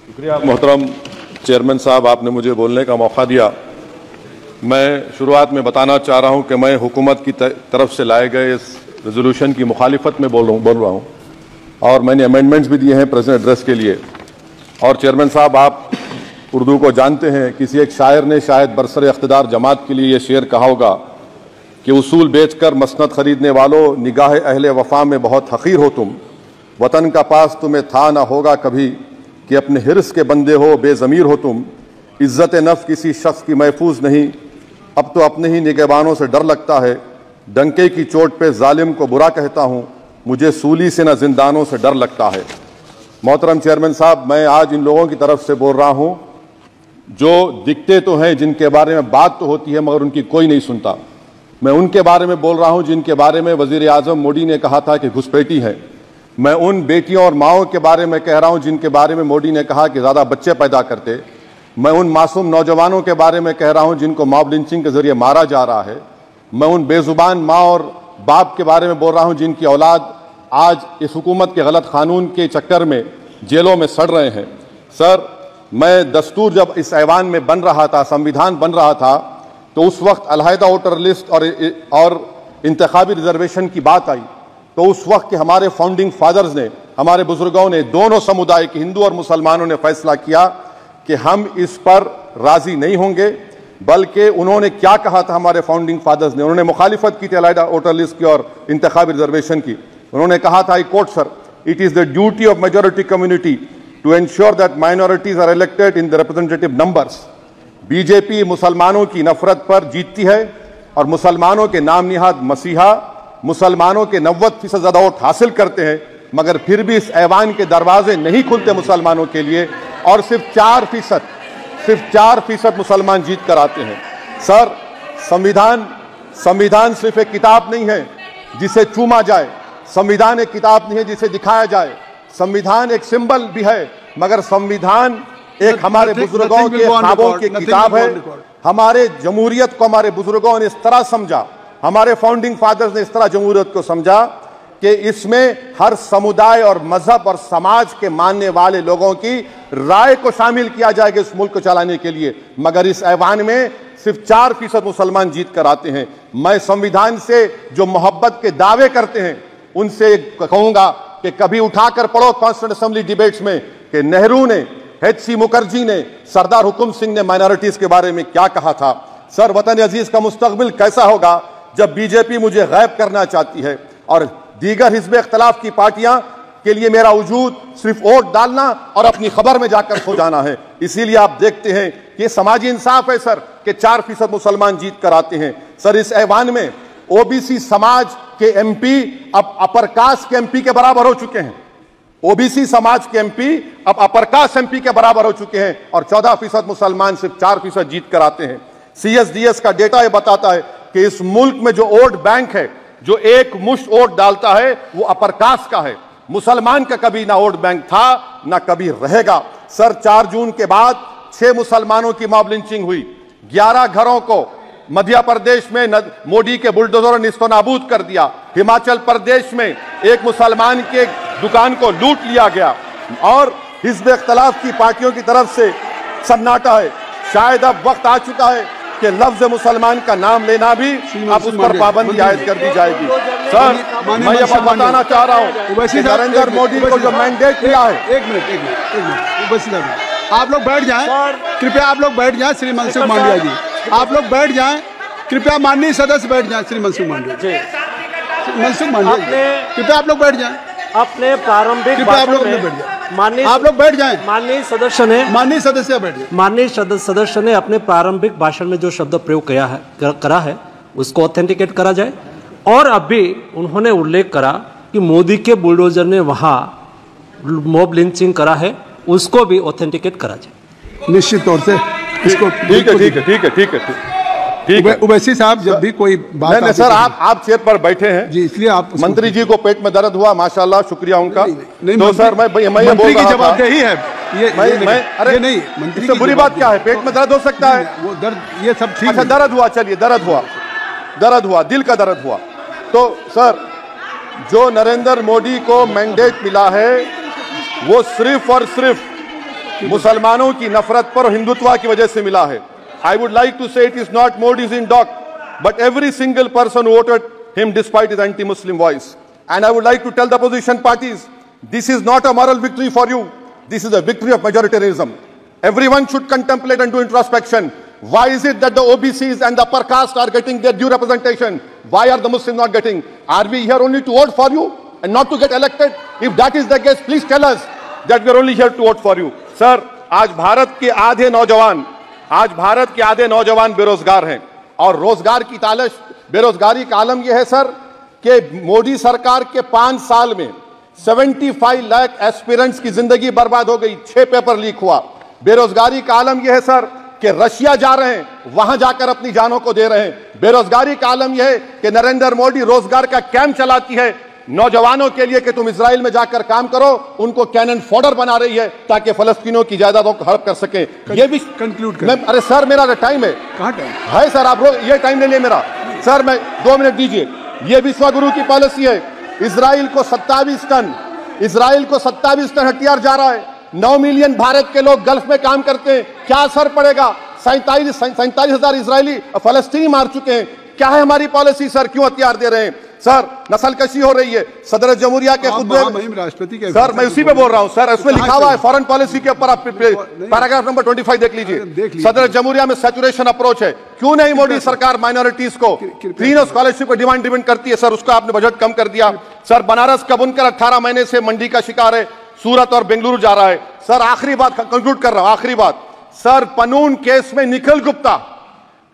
शुक्रिया मोहतरम चेयरमैन साहब, आपने मुझे बोलने का मौका दिया। मैं शुरुआत में बताना चाह रहा हूं कि मैं हुकूमत की तरफ से लाए गए इस रेजोल्यूशन की मुखालिफत में बोल रहा हूं और मैंने अमेंडमेंट्स भी दिए हैं प्रेजेंट एड्रेस के लिए। और चेयरमैन साहब, आप उर्दू को जानते हैं, किसी एक शायर ने शायद बरसर इख्तिदार जमात के लिए ये शेर कहा होगा कि उसूल बेचकर मसनद खरीदने वालों, निगाह अहले वफा में बहुत हकीर हो तुम, वतन का पास तुम्हें था ना होगा कभी, कि अपने हिर्स के बंदे हो बेज़मीर हो तुम, इज्जत नफ्स किसी शख्स की महफूज नहीं, अब तो अपने ही निगहबानों से डर लगता है, डंके की चोट पे जालिम को बुरा कहता हूँ, मुझे सूली से न जिंदानों से डर लगता है। मोहतरम चेयरमैन साहब, मैं आज इन लोगों की तरफ से बोल रहा हूँ जो दिखते तो हैं, जिनके बारे में बात तो होती है मगर उनकी कोई नहीं सुनता। मैं उनके बारे में बोल रहा हूँ जिनके बारे में वजीर आजम मोदी ने कहा था कि घुसपैठी है। मैं उन बेटियों और माओं के बारे में कह रहा हूँ जिनके बारे में मोदी ने कहा कि ज़्यादा बच्चे पैदा करते। मैं उन मासूम नौजवानों के बारे में कह रहा हूँ जिनको मॉब लिंचिंग के जरिए मारा जा रहा है। मैं उन बेजुबान माँ और बाप के बारे में बोल रहा हूँ जिनकी औलाद आज इस हुकूमत के गलत कानून के चक्कर में जेलों में सड़ रहे हैं। सर, मैं दस्तूर जब इस ऐवान में बन रहा था, संविधान बन रहा था, तो उस वक्त अलहदा वोटर लिस्ट और इंतखाबी रिजर्वेशन की बात आई, तो उस वक्त के हमारे फाउंडिंग फादर्स ने, हमारे बुजुर्गों ने, दोनों समुदाय के हिंदू और मुसलमानों ने फैसला किया कि हम इस पर राजी नहीं होंगे। बल्कि उन्होंने क्या कहा था हमारे फाउंडिंग फादर्स ने, उन्होंने मुखालिफत की थी अलहदा वोटर लिस्ट की और इंतखाबी रिजर्वेशन की। उन्होंने कहा था, I quote sir, it is the duty of majority community to ensure that minorities are elected in the representative numbers. BJP मुसलमानों की नफरत पर जीतती है और मुसलमानों के नाम निहाद मसीहा मुसलमानों के 90% ज्यादा वोट हासिल करते हैं, मगर फिर भी इस ऐवान के दरवाजे नहीं खुलते मुसलमानों के लिए और सिर्फ 4% मुसलमान जीत कर आते हैं। सर, संविधान सिर्फ एक किताब नहीं है जिसे चूमा जाए, संविधान एक किताब नहीं है जिसे दिखाया जाए, संविधान एक सिंबल भी है, मगर संविधान एक हमारे बुजुर्गों के ख्वाबों की किताब है। हमारे जमहूरियत को हमारे बुजुर्गों ने इस तरह समझा, हमारे फाउंडिंग फादर्स ने इस तरह जमहूरियत को समझा कि इसमें हर समुदाय और मजहब और समाज के मानने वाले लोगों की राय को शामिल किया जाएगा इस मुल्क को चलाने के लिए, मगर इस ऐवान में सिर्फ 4% मुसलमान जीत कर आते हैं। मैं संविधान से जो मोहब्बत के दावे करते हैं उनसे कहूंगा कि कभी उठाकर पढ़ो कॉन्स्टिट्यूएंट असेंबली डिबेट्स में कि नेहरू ने, HC मुखर्जी ने, सरदार हुकुम सिंह ने माइनॉरिटीज के बारे में क्या कहा था। सर, वतन अजीज का मुस्तकबिल कैसा होगा जब बीजेपी मुझे गायब करना चाहती है और दीगर हिज़्ब इख्तिलाफ की पार्टियां के लिए मेरा वजूद सिर्फ वोट डालना और अपनी खबर में जाकर सो जाना है। इसीलिए आप देखते हैं कि समाजी इंसाफ है सर कि 4% मुसलमान जीत कर आते हैं। सर, इस ऐवान में ओबीसी समाज के MP अब अपर कास्ट के MP के बराबर हो चुके हैं। ओबीसी समाज के MP अब अपर कास्ट MP के बराबर हो चुके हैं और 14% मुसलमान सिर्फ 4% जीत कर आते हैं। CSDS का डेटा यह बताता है कि इस मुल्क में जो वोट बैंक है, जो एक मुश्त वोट डालता है, वो अपर कास्ट का है। मुसलमान का कभी ना वोट बैंक था ना कभी रहेगा। सर, 4 जून के बाद 6 मुसलमानों की मॉब लिंचिंग हुई, 11 घरों को मध्य प्रदेश में मोदी के बुलडोजर ने निस्तो नाबूद कर दिया। हिमाचल प्रदेश में एक मुसलमान के दुकान को लूट लिया गया और हिज़्ब इख्तिलाफ की पार्टियों की तरफ से सन्नाटा है। शायद अब वक्त आ चुका है कि लफ्ज मुसलमान का नाम लेना भी अब उस पर पाबंदी आयद कर दी जाएगी। सर, मैं ये बताना चाह रहा हूँ नरेंद्र मोदी को जो मैंडेट मिला है। एक मिनट, आप लोग बैठ जाएं, कृपया आप लोग बैठ जाएं। श्री मनसुख मांडविया जी, आप लोग बैठ जाएं, कृपया माननीय सदस्य बैठ जाएं। श्री मनसुख मांडविया जी, कृपया आप लोग बैठ जाएं। अपने प्रारंभिक आप लोग बैठ जाएं। माननीय सदस्य ने अपने प्रारंभिक भाषण में जो शब्द प्रयोग करा है उसको ऑथेंटिकेट करा जाए। और अभी उन्होंने उल्लेख करा कि मोदी के बुलडोजर ने वहां मॉब लिंचिंग करा है, उसको भी ऑथेंटिकेट करा जाए। निश्चित तौर से इसको ठीक है। उवैसी साहब, जब भी कोई बात नहीं सर, आप चेयर पर बैठे हैं जी, इसलिए आप मंत्री जी को पेट में दर्द हुआ, माशाल्लाह, शुक्रिया उनका। नहीं, तो सर मैं ये बोल रहा था, जवाबदेही है अरे नहीं, मंत्री इससे बुरी बात क्या है? पेट में दर्द हो सकता है, वो दर्द ये सब ठीक। अच्छा, दर्द हुआ, चलिए दर्द हुआ, दिल का दर्द हुआ। तो सर, जो नरेंद्र मोदी को मैंडेट मिला है वो सिर्फ और सिर्फ मुसलमानों की नफरत पर हिंदुत्व की वजह से मिला है। I would like to say it is not Modi's in doc but every single person voted him despite his anti Muslim voice. And I would like to tell the opposition parties this is not a moral victory for you, this is a victory of majoritarianism. Everyone should contemplate and do introspection. Why is it that the OBCs and the upper caste are getting their due representation? Why are the Muslims not getting? Are we here only to vote for you and not to get elected? If that is the case, please tell us that we are only here to vote for you. Sir, आज भारत के आधे नौजवान बेरोजगार हैं और रोजगार की तालाश, बेरोजगारी का आलम यह है सर कि मोदी सरकार के 5 साल में 75 लाख एस्पिरेंट्स की जिंदगी बर्बाद हो गई, 6 पेपर लीक हुआ। बेरोजगारी का आलम यह है सर कि रशिया जा रहे हैं, वहां जाकर अपनी जानों को दे रहे हैं। बेरोजगारी का आलम यह है कि नरेंद्र मोदी रोजगार का कैंप चलाती है नौजवानों के लिए कि तुम इजराइल में जाकर काम करो, उनको कैनन फॉडर बना रही है ताकि फलस्तीनियों की जायदादों को हड़प कर सके। ये भी कंक्लूड करें। अरे सर मेरा टाइम है, कहां टाइम है सर? आप ये टाइम ले लिए मेरा सर, मैं 2 मिनट दीजिए। ये विश्वगुरु की पॉलिसी है। इजराइल को 27 टन हथियार जा रहा है। 9 मिलियन भारत के लोग गल्फ में काम करते हैं, क्या असर पड़ेगा? 47,000 इजरायली फलस्तीनी मार चुके हैं। क्या है हमारी पॉलिसी सर? क्यों हथियार दे रहे हैं सर? नस्लकशी हो रही है। सदर जमहूरिया के खुद राष्ट्रपति के सर, मैं उसी पे बोल रहा हूं सर, उसमें लिखा हुआ है फॉरेन पॉलिसी के ऊपर, आप पैराग्राफ नंबर 25 देख लीजिए। सदर जमहूरिया में सैचुरेशन अप्रोच है। क्यों नहीं मोदी सरकार माइनॉरिटीज को फ्री स्कॉलरशिप को डिमांड करती है सर? उसका आपने बजट कम कर दिया सर। बनारस का बुनकर 18 महीने से मंडी का शिकार है, सूरत और बेंगलुरु जा रहा है सर। आखिरी बात कंक्लूड कर रहा हूं, आखिरी बात सर, पनून केस में निखिल गुप्ता,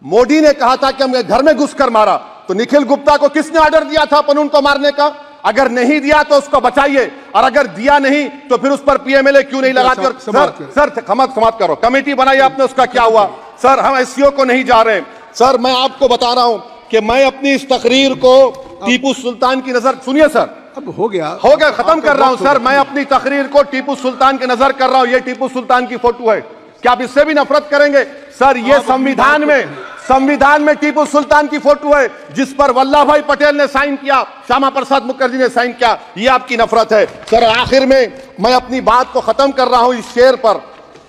मोदी ने कहा था कि हमने घर में घुसकर मारा, तो निखिल गुप्ता को किसने ऑर्डर दिया था पनून को मारने का? अगर नहीं दिया तो उसको बचाइए, और अगर दिया नहीं तो फिर उस पर पीएमएलए क्यों नहीं लगाते? सर समाप्त करो। कमेटी बनाई आपने, उसका क्या हुआ सर? हम एससीओ को नहीं जा रहे सर। मैं आपको बता रहा हूं कि मैं अपनी इस तकरीर को टीपू सुल्तान की नजर, सुनिए सर, अब हो गया खत्म कर रहा हूं सर। मैं अपनी तकरीर को टीपू सुल्तान की नजर कर रहा हूं। ये टीपू सुल्तान की फोटो है, क्या आप इससे भी नफरत करेंगे सर? ये संविधान में टीपू सुल्तान की फोटो है जिस पर वल्लभ भाई पटेल ने साइन किया, श्यामा प्रसाद मुखर्जी ने साइन किया। ये आपकी नफरत है सर। आखिर में मैं अपनी बात को खत्म कर रहा हूं इस शेर पर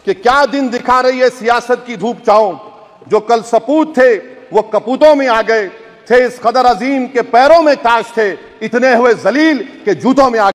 कि क्या दिन दिखा रही है सियासत की धूप छांव, जो कल सपूत थे वो कपूतों में आ गए, थे इस कदर अजीम के पैरों में ताज थे, इतने हुए जलील के जूतों में आ